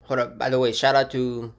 Hold up. By the way, shout out to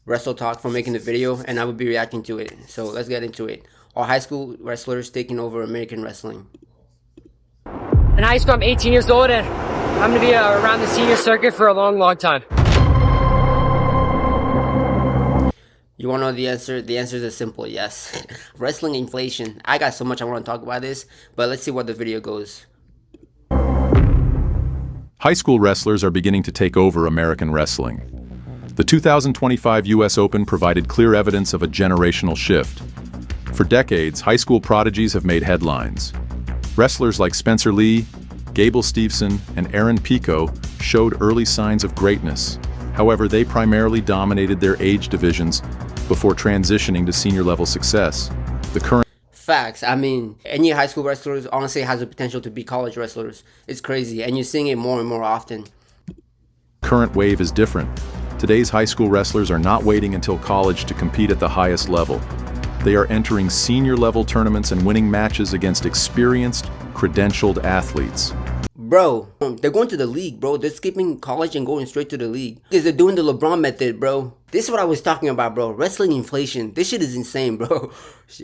Wrestle Talk for making the video, and I will be reacting to it. So let's get into it. Are high school wrestlers taking over American wrestling? In high school, I'm 18 years old, and I'm going to be around the senior circuit for a long, long time. You want to know the answer? The answer is a simple yes. Wrestling inflation. I got so much I want to talk about this, but let's see what the video goes. High school wrestlers are beginning to take over American wrestling. The 2025 U.S. Open provided clear evidence of a generational shift. For decades, high school prodigies have made headlines. Wrestlers like Spencer Lee, Gable Steveson, and Aaron Pico showed early signs of greatness. However, they primarily dominated their age divisions before transitioning to senior-level success. The current Facts. I mean, any high school wrestlers honestly has the potential to be college wrestlers. It's crazy, and you're seeing it more and more often. current wave is different. Today's high school wrestlers are not waiting until college to compete at the highest level. They are entering senior-level tournaments and winning matches against experienced, credentialed athletes. Bro, they're going to the league, bro. They're skipping college and going straight to the league. Because they're doing the LeBron method, bro. This is what I was talking about, bro. Wrestling inflation. This shit is insane, bro.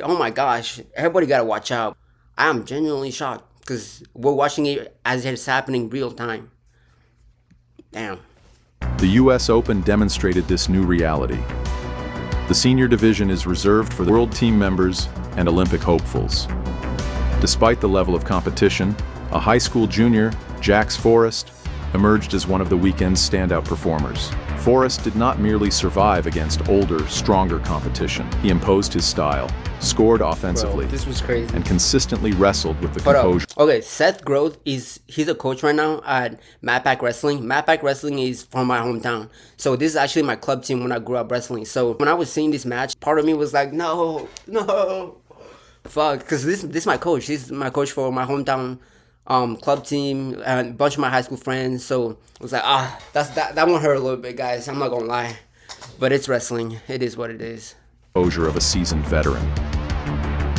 Oh my gosh. Everybody gotta watch out. I am genuinely shocked. Because we're watching it as it's happening real time. Damn. The U.S. Open demonstrated this new reality. The senior division is reserved for the world team members and Olympic hopefuls. Despite the level of competition, a high school junior, Jax Forrest, emerged as one of the weekend's standout performers. Forrest did not merely survive against older, stronger competition. He imposed his style, scored offensively, Bro, this was crazy. and consistently wrestled with the Hold composure. up. Okay, Seth Groth he's a coach right now at Madpack Wrestling. Madpack Wrestling is from my hometown. So this is actually my club team when I grew up wrestling. So when I was seeing this match, part of me was like, no. Fuck, because this is my coach. He's my coach for my hometown club team and a bunch of my high school friends. So it was like, that one hurt a little bit, guys. I'm not gonna lie. But it's wrestling. It is what it is. Composure of a seasoned veteran.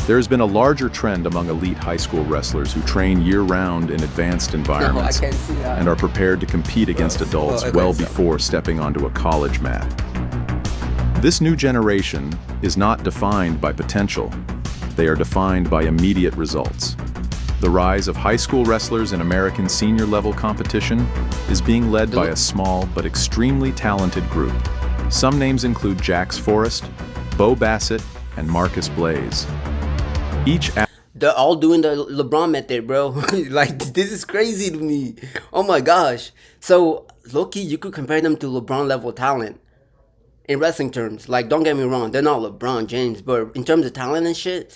There has been a larger trend among elite high school wrestlers who train year-round in advanced environments can't see that. and are prepared to compete against adults I well think so. before stepping onto a college mat. This new generation is not defined by potential. They are defined by immediate results. The rise of high school wrestlers in American senior-level competition is being led by a small but extremely talented group. Some names include Jax Forrest, Bo Bassett, and Marcus Blaze. Each They're all doing the LeBron method, bro. Like, this is crazy to me. Oh my gosh. So, low-key, you could compare them to LeBron level talent in wrestling terms. Like, don't get me wrong, they're not LeBron James, but in terms of talent and shit,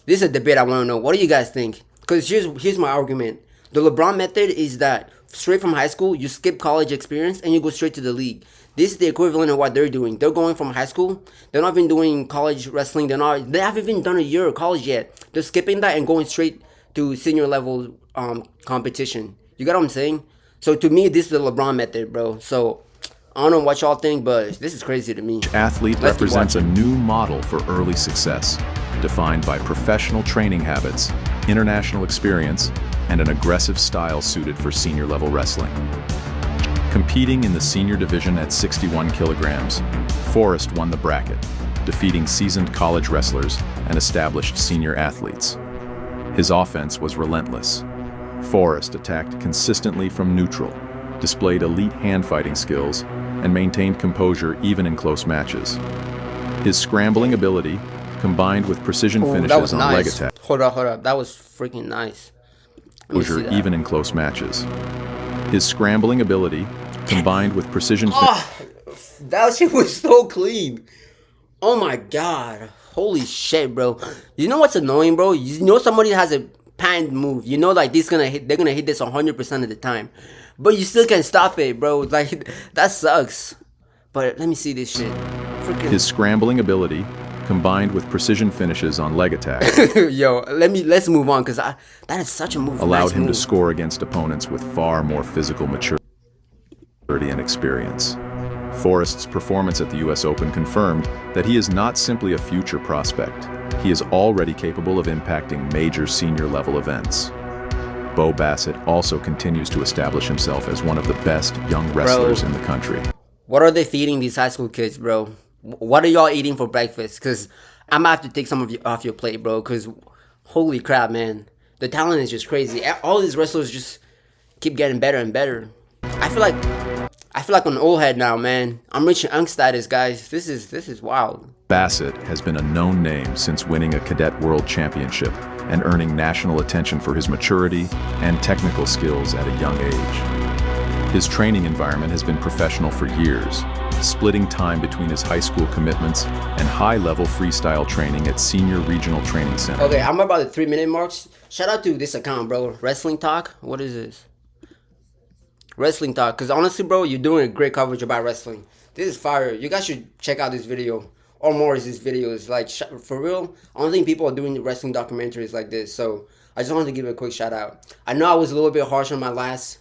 this is a debate I want to know. What do you guys think? Because here's my argument. The LeBron method is that straight from high school, you skip college experience and you go straight to the league. This is the equivalent of what they're doing. They're going from high school. They're not even doing college wrestling. They haven't even done a year of college yet. They're skipping that and going straight to senior level competition. You got what I'm saying? So to me, this is the LeBron method, bro. So I don't know what y'all think, but this is crazy to me. athlete Let's keep represents a watching. new model for early success, defined by professional training habits, international experience, and an aggressive style suited for senior-level wrestling. Competing in the senior division at 61 kilograms, Forrest won the bracket, defeating seasoned college wrestlers and established senior athletes. His offense was relentless. Forrest attacked consistently from neutral, displayed elite hand-fighting skills, and maintained composure even in close matches. His scrambling ability, combined with precision Ooh, that finishes was on leg nice. attack, Hold up. That was freaking nice. Let me see composure that. even in close matches. His scrambling ability, combined with precision That shit was so clean. Oh my god. Holy shit, bro. You know what's annoying, bro? You know somebody has a panned move. You know like they're gonna hit this 100% of the time. But you still can't stop it, bro. Like that sucks. But let me see this shit. Freaking His scrambling ability, combined with precision finishes on leg attack, Yo, let's move on, cause that is such a move. allowed nice him to move. score against opponents with far more physical maturity and experience. Forrest's performance at the U.S. Open confirmed that he is not simply a future prospect. He is already capable of impacting major senior-level events. Bo Bassett also continues to establish himself as one of the best young wrestlers in the country. What are they feeding these high school kids, bro? What are y'all eating for breakfast? Because I'm gonna have to take some of you off your plate, bro. Because holy crap, man. The talent is just crazy. All these wrestlers just keep getting better and better. I feel like I'm an old head now, man. I'm reaching unk status, guys. This is wild. Bassett has been a known name since winning a cadet world championship and earning national attention for his maturity and technical skills at a young age. His training environment has been professional for years, splitting time between his high school commitments and high-level freestyle training at Senior Regional Training Center. Okay, I'm about the 3-minute marks. Shout out to this account, bro. Wrestling Talk. What is this? Wrestling Talk. Because honestly, bro, you're doing a great coverage about wrestling. This is fire. You guys should check out this video. Or more of these videos. Like, for real, I don't think people are doing wrestling documentaries like this. So, I just wanted to give it a quick shout out. I know I was a little bit harsh on my last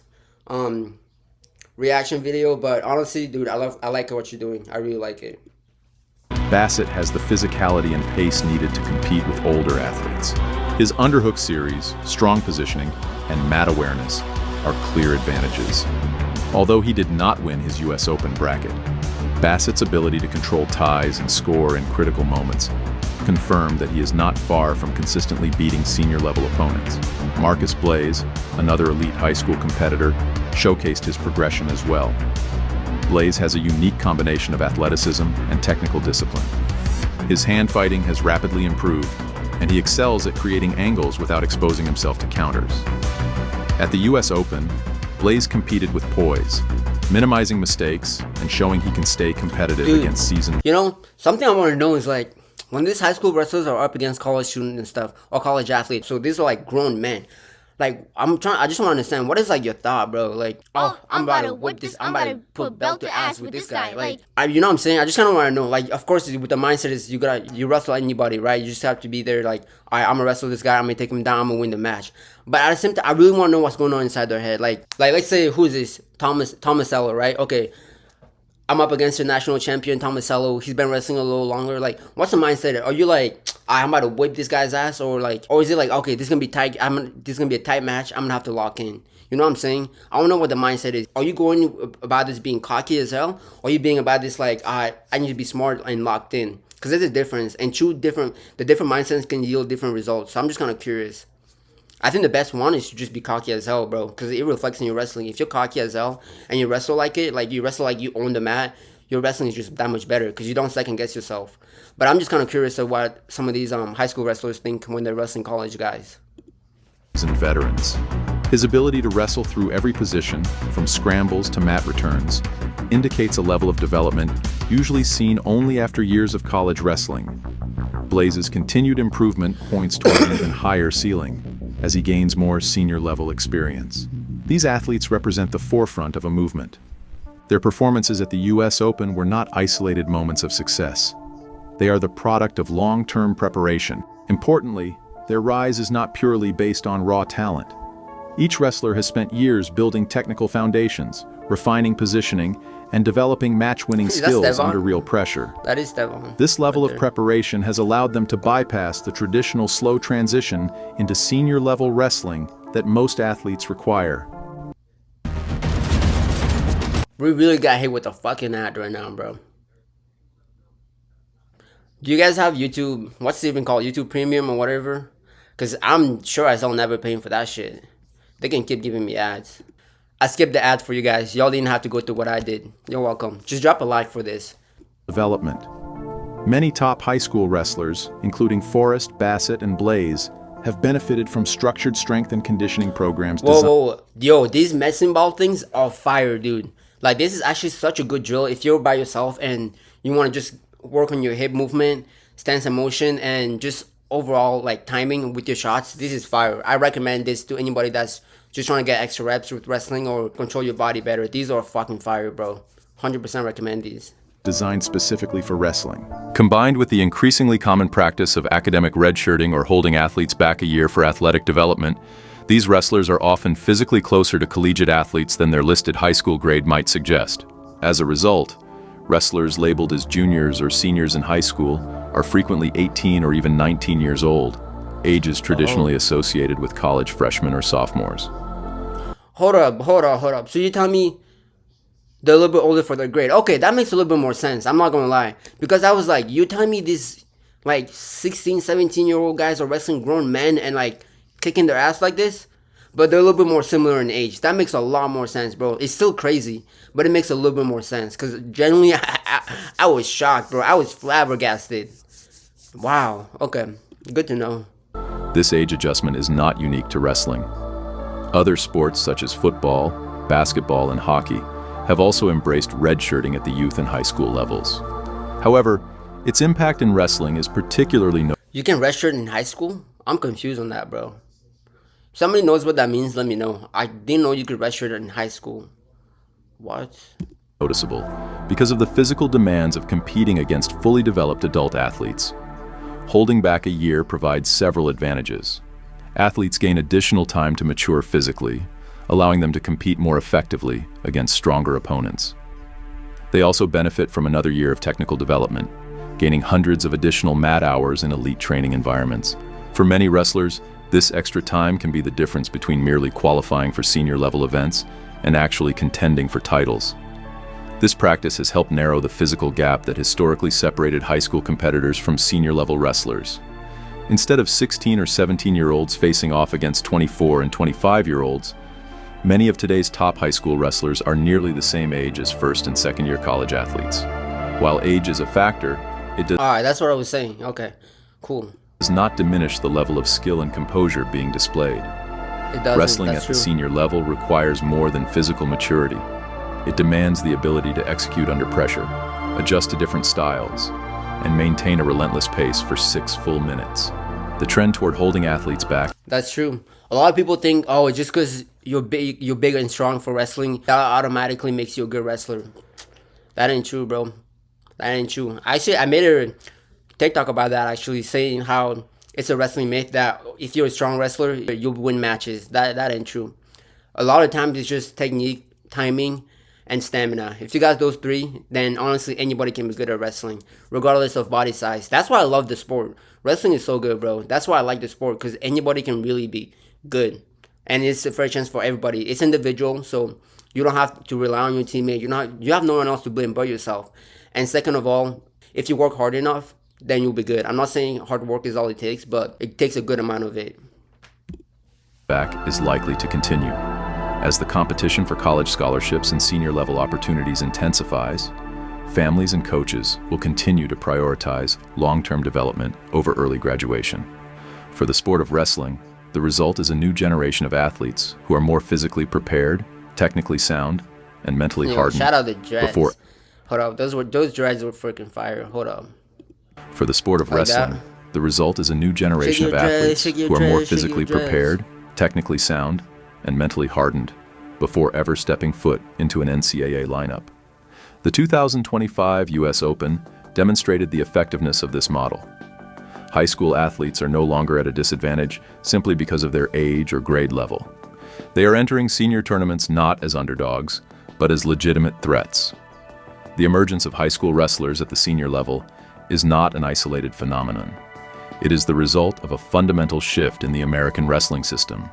reaction video. But honestly, dude, I like what you're doing. I really like it. Bassett has the physicality and pace needed to compete with older athletes. His underhook series, strong positioning, and mat awareness are clear advantages. Although he did not win his US Open bracket, Bassett's ability to control ties and score in critical moments confirmed that he is not far from consistently beating senior-level opponents. Marcus Blaze, another elite high school competitor, showcased his progression as well. Blaze has a unique combination of athleticism and technical discipline. His hand fighting has rapidly improved, and he excels at creating angles without exposing himself to counters. At the US Open, Blaze competed with poise, minimizing mistakes and showing he can stay competitive against seasoned. You know, something I want to know is like, when these high school wrestlers are up against college students and stuff, or college athletes, so these are like grown men. Like, I just want to understand, what is like your thought, bro? Like, oh, I'm about to whip this, I'm about to put belt to ass with this guy. Like, you know what I'm saying? I just kind of want to know, like, of course, with the mindset is you wrestle anybody, right? You just have to be there, like, all right, I'm gonna wrestle this guy, I'm gonna take him down, I'm gonna win the match. But at the same time, I really want to know what's going on inside their head. Like let's say, who's this? Tomasello, right? Okay, I'm up against the national champion, Tomasello. He's been wrestling a little longer. Like, what's the mindset? Are you like, I'm about to whip this guy's ass? Or is it like, okay, this is gonna be tight. This is gonna be a tight match. I'm gonna have to lock in. You know what I'm saying? I don't know what the mindset is. Are you going about this being cocky as hell? Or are you being about this like, I need to be smart and locked in? Because there's a difference. And the different mindsets can yield different results. So I'm just kind of curious. I think the best one is to just be cocky as hell, bro. Because it reflects in your wrestling. If you're cocky as hell and you wrestle like it, like you wrestle like you own the mat, your wrestling is just that much better because you don't second guess yourself. But I'm just kind of curious of what some of these high school wrestlers think when they're wrestling college guys. And veterans. His ability to wrestle through every position, from scrambles to mat returns, indicates a level of development usually seen only after years of college wrestling. Blaze's continued improvement points toward an even higher ceiling as he gains more senior-level experience. These athletes represent the forefront of a movement. Their performances at the US Open were not isolated moments of success. They are the product of long-term preparation. Importantly, their rise is not purely based on raw talent. Each wrestler has spent years building technical foundations, refining positioning, and developing match-winning skills under real pressure. That is Devon. This level of preparation has allowed them to bypass the traditional slow transition into senior-level wrestling that most athletes require. We really got hit with a fucking ad right now, bro. Do you guys have YouTube? What's it even called? YouTube Premium or whatever? Because I'm sure I'll never paying for that shit. They can keep giving me ads. I skipped the ad for you guys. Y'all didn't have to go through what I did. You're welcome. Just drop a like for this. Development. Many top high school wrestlers, including Forrest, Bassett, and Blaze, have benefited from structured strength and conditioning programs designed. Whoa. Yo, these medicine ball things are fire, dude. Like, this is actually such a good drill. If you're by yourself and you want to just work on your hip movement, stance and motion, and just overall, like, timing with your shots, this is fire. I recommend this to anybody that's just trying to get extra reps with wrestling or control your body better. These are fucking fire, bro. 100% recommend these. Designed specifically for wrestling. Combined with the increasingly common practice of academic redshirting or holding athletes back a year for athletic development, these wrestlers are often physically closer to collegiate athletes than their listed high school grade might suggest. As a result, wrestlers labeled as juniors or seniors in high school are frequently 18 or even 19 years old. Age is traditionally associated with college freshmen or sophomores. Hold up. So you tell me they're a little bit older for their grade. Okay, that makes a little bit more sense. I'm not gonna lie. Because I was like, you telling me these like 16, 17-year-old guys are wrestling grown men and like kicking their ass like this? But they're a little bit more similar in age. That makes a lot more sense, bro. It's still crazy, but it makes a little bit more sense. Because generally, I was shocked, bro. I was flabbergasted. Wow. Okay. Good to know. This age adjustment is not unique to wrestling. Other sports such as football, basketball, and hockey have also embraced redshirting at the youth and high school levels. However, its impact in wrestling is particularly You can redshirt in high school? I'm confused on that, bro. If somebody knows what that means, let me know. I didn't know you could redshirt in high school. What? noticeable because of the physical demands of competing against fully developed adult athletes. Holding back a year provides several advantages. Athletes gain additional time to mature physically, allowing them to compete more effectively against stronger opponents. They also benefit from another year of technical development, gaining hundreds of additional mat hours in elite training environments. For many wrestlers, this extra time can be the difference between merely qualifying for senior-level events and actually contending for titles. This practice has helped narrow the physical gap that historically separated high school competitors from senior-level wrestlers. Instead of 16 or 17-year-olds facing off against 24 and 25-year-olds, many of today's top high school wrestlers are nearly the same age as first and second-year college athletes. While age is a factor, it does Alright, that's what I was saying. Okay, cool. not diminish the level of skill and composure being displayed. It doesn't. Wrestling That's at the true. senior level requires more than physical maturity. It demands the ability to execute under pressure, adjust to different styles, and maintain a relentless pace for 6 full minutes. The trend toward holding athletes back That's true. A lot of people think, oh, just because you're big and strong for wrestling, that automatically makes you a good wrestler. That ain't true, bro. That ain't true. Actually, I made a TikTok about that, actually, saying how it's a wrestling myth that if you're a strong wrestler, you'll win matches. That ain't true. A lot of times it's just technique, timing, and stamina. If you got those three, then honestly anybody can be good at wrestling, regardless of body size. That's why I love the sport. Wrestling is so good, bro. That's why I like the sport, because anybody can really be good. And it's a fair chance for everybody. It's individual, so you don't have to rely on your teammate. You have no one else to blame but yourself. And second of all, if you work hard enough, then you'll be good. I'm not saying hard work is all it takes, but it takes a good amount of it. is likely to continue. As the competition for college scholarships and senior-level opportunities intensifies, families and coaches will continue to prioritize long-term development over early graduation. For the sport of wrestling, the result is a new generation of athletes who are more physically prepared, technically sound, and mentally Yo, hardened. shout out the dreads. before- Hold up, those dreads were freaking fire. Hold up. For the sport of Like that. wrestling, the result is a new generation of your dreads, athletes shake your who are more dreads, shake your physically dreads. prepared, technically sound, and mentally hardened before ever stepping foot into an NCAA lineup. The 2025 U.S. Open demonstrated the effectiveness of this model. High school athletes are no longer at a disadvantage simply because of their age or grade level. They are entering senior tournaments not as underdogs, but as legitimate threats. The emergence of high school wrestlers at the senior level is not an isolated phenomenon. It is the result of a fundamental shift in the American wrestling system.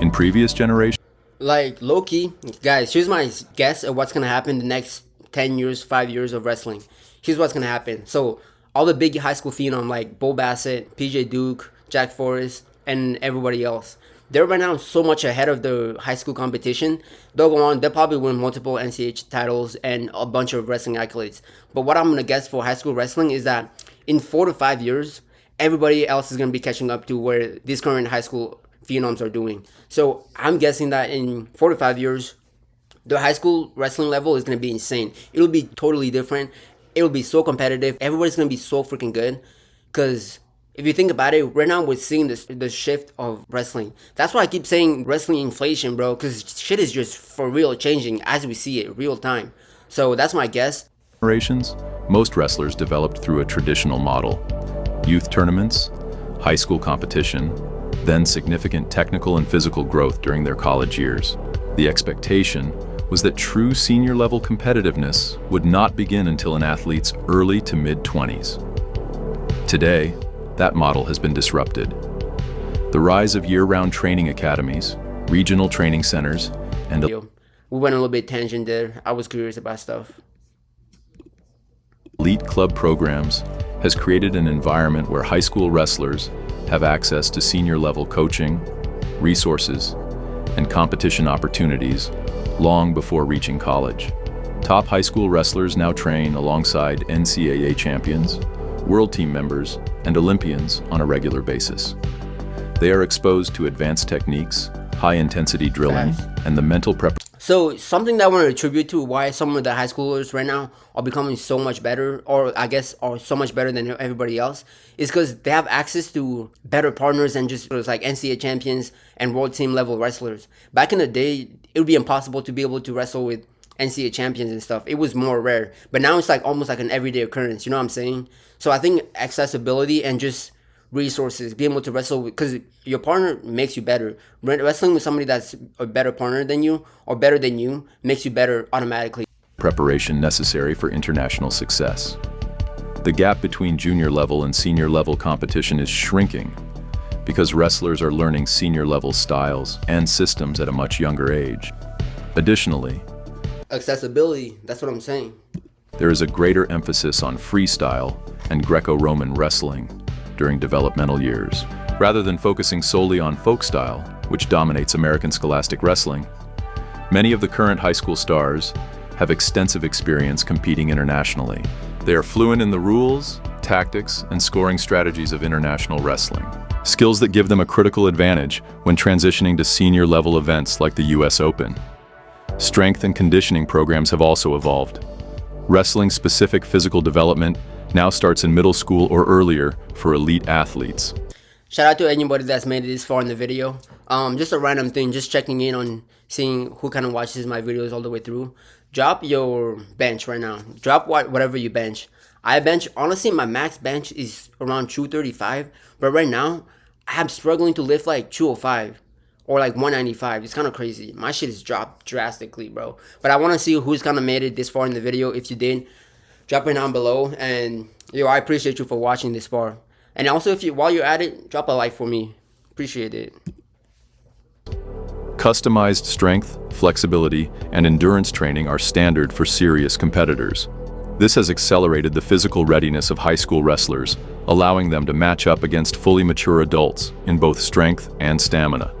In previous generations, Like, low-key, guys, here's my guess of what's going to happen the next 10 years, 5 years of wrestling. Here's what's going to happen. So, all the big high school phenom like Bo Bassett, PJ Duke, Jack Forrest, and everybody else, they're right now so much ahead of the high school competition. They'll go on, they'll probably win multiple NCAA titles and a bunch of wrestling accolades. But what I'm going to guess for high school wrestling is that in 4 to 5 years, everybody else is going to be catching up to where these current high school phenoms are doing. So I'm guessing that in 4 to 5 years, the high school wrestling level is going to be insane. It'll be totally different. It'll be so competitive. Everybody's going to be so freaking good. Because if you think about it, right now we're seeing the shift of wrestling. That's why I keep saying wrestling inflation, bro. Because shit is just for real changing as we see it, real time. So that's my guess. most wrestlers developed through a traditional model: youth tournaments, high school competition, then significant technical and physical growth during their college years. The expectation was that true senior-level competitiveness would not begin until an athlete's early to mid-20s. Today, that model has been disrupted. The rise of year-round training academies, regional training centers, and We went a little bit tangent there. I was curious about stuff. elite club programs has created an environment where high school wrestlers have access to senior-level coaching, resources, and competition opportunities long before reaching college. Top high school wrestlers now train alongside NCAA champions, world team members, and Olympians on a regular basis. They are exposed to advanced techniques, high-intensity drilling, and the mental prep. So something that I want to attribute to why some of the high schoolers right now are becoming so much better, or I guess are so much better than everybody else, is because they have access to better partners and just like NCAA champions and world team level wrestlers. Back in the day, it would be impossible to be able to wrestle with NCAA champions and stuff. It was more rare, but now it's like almost like an everyday occurrence. You know what I'm saying? So I think accessibility and just resources, being able to wrestle with, because your partner makes you better. Wrestling with somebody that's a better partner than you or better than you makes you better automatically. Preparation necessary for international success. The gap between junior level and senior level competition is shrinking because wrestlers are learning senior level styles and systems at a much younger age. Additionally, Accessibility, that's what I'm saying. there is a greater emphasis on freestyle and Greco-Roman wrestling during developmental years, rather than focusing solely on folk style, which dominates American scholastic wrestling. Many of the current high school stars have extensive experience competing internationally. They are fluent in the rules, tactics, and scoring strategies of international wrestling, skills that give them a critical advantage when transitioning to senior-level events like the US Open. Strength and conditioning programs have also evolved. Wrestling-specific physical development now starts in middle school or earlier for elite athletes. Shout out to anybody that's made it this far in the video. Just a random thing, just checking in on seeing who kind of watches my videos all the way through. Drop your bench right now. Drop whatever you bench. I bench, honestly, my max bench is around 235, but right now, I'm struggling to lift like 205 or like 195. It's kind of crazy. My shit is dropped drastically, bro. But I want to see who's kind of made it this far in the video. If you did, drop it down below. And yo, I appreciate you for watching this far. And also, if you, while you're at it, drop a like for me. Appreciate it. Customized strength, flexibility, and endurance training are standard for serious competitors. This has accelerated the physical readiness of high school wrestlers, allowing them to match up against fully mature adults in both strength and stamina.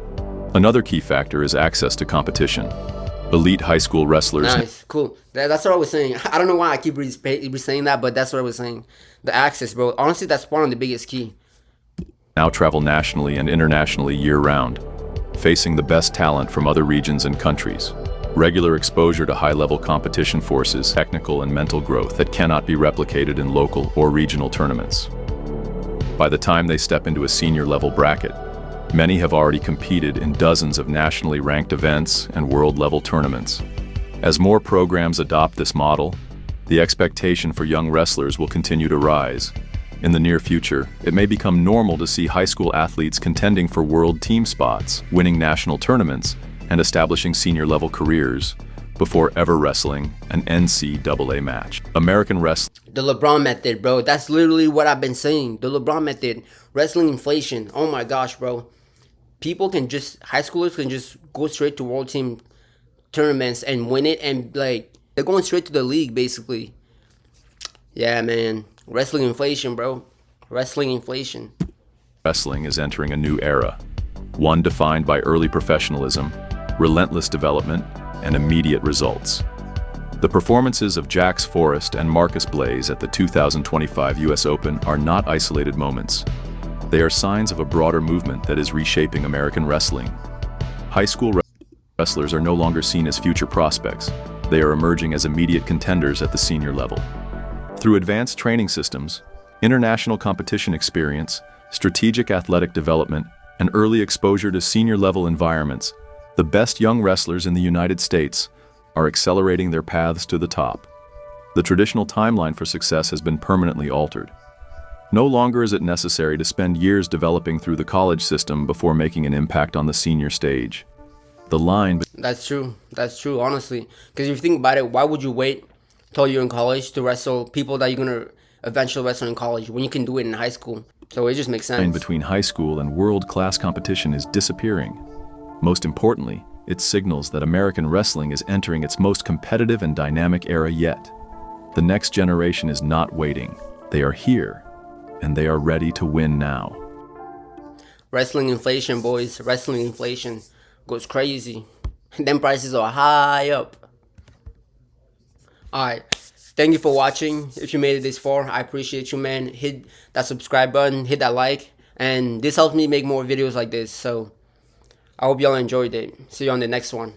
Another key factor is access to competition. Elite high school wrestlers. Nice, cool. That's what I was saying. I don't know why I keep saying that, but that's what I was saying. The access, bro. Honestly, that's one of the biggest key. Now travel nationally and internationally year-round, facing the best talent from other regions and countries. Regular exposure to high-level competition forces technical and mental growth that cannot be replicated in local or regional tournaments. By the time they step into a senior-level bracket, many have already competed in dozens of nationally ranked events and world-level tournaments. As more programs adopt this model, the expectation for young wrestlers will continue to rise. In the near future, it may become normal to see high school athletes contending for world team spots, winning national tournaments, and establishing senior-level careers before ever wrestling an NCAA match. American wrestling. The LeBron method, bro. That's literally what I've been saying. The LeBron method. Wrestling inflation. Oh my gosh, bro. People can just, high schoolers can just go straight to world team tournaments and win it, and like, they're going straight to the league, basically. Yeah, man. Wrestling inflation, bro. Wrestling inflation. Wrestling is entering a new era, one defined by early professionalism, relentless development, and immediate results. The performances of Jax Forrest and Marcus Blaze at the 2025 US Open are not isolated moments. They are signs of a broader movement that is reshaping American wrestling. High school wrestlers are no longer seen as future prospects. They are emerging as immediate contenders at the senior level. Through advanced training systems, international competition experience, strategic athletic development, and early exposure to senior-level environments, the best young wrestlers in the United States are accelerating their paths to the top. The traditional timeline for success has been permanently altered. No longer is it necessary to spend years developing through the college system before making an impact on the senior stage. The line... That's true. That's true, honestly. Because if you think about it, why would you wait till you're in college to wrestle people that you're going to eventually wrestle in college when you can do it in high school? So it just makes line sense. between high school and world-class competition is disappearing. Most importantly, it signals that American wrestling is entering its most competitive and dynamic era yet. The next generation is not waiting. They are here, and they are ready to win now. Wrestling inflation, boys. Wrestling inflation goes crazy. Them prices are high up. Alright. Thank you for watching. If you made it this far, I appreciate you, man. Hit that subscribe button, hit that like, and this helps me make more videos like this. So I hope y'all enjoyed it. See you on the next one.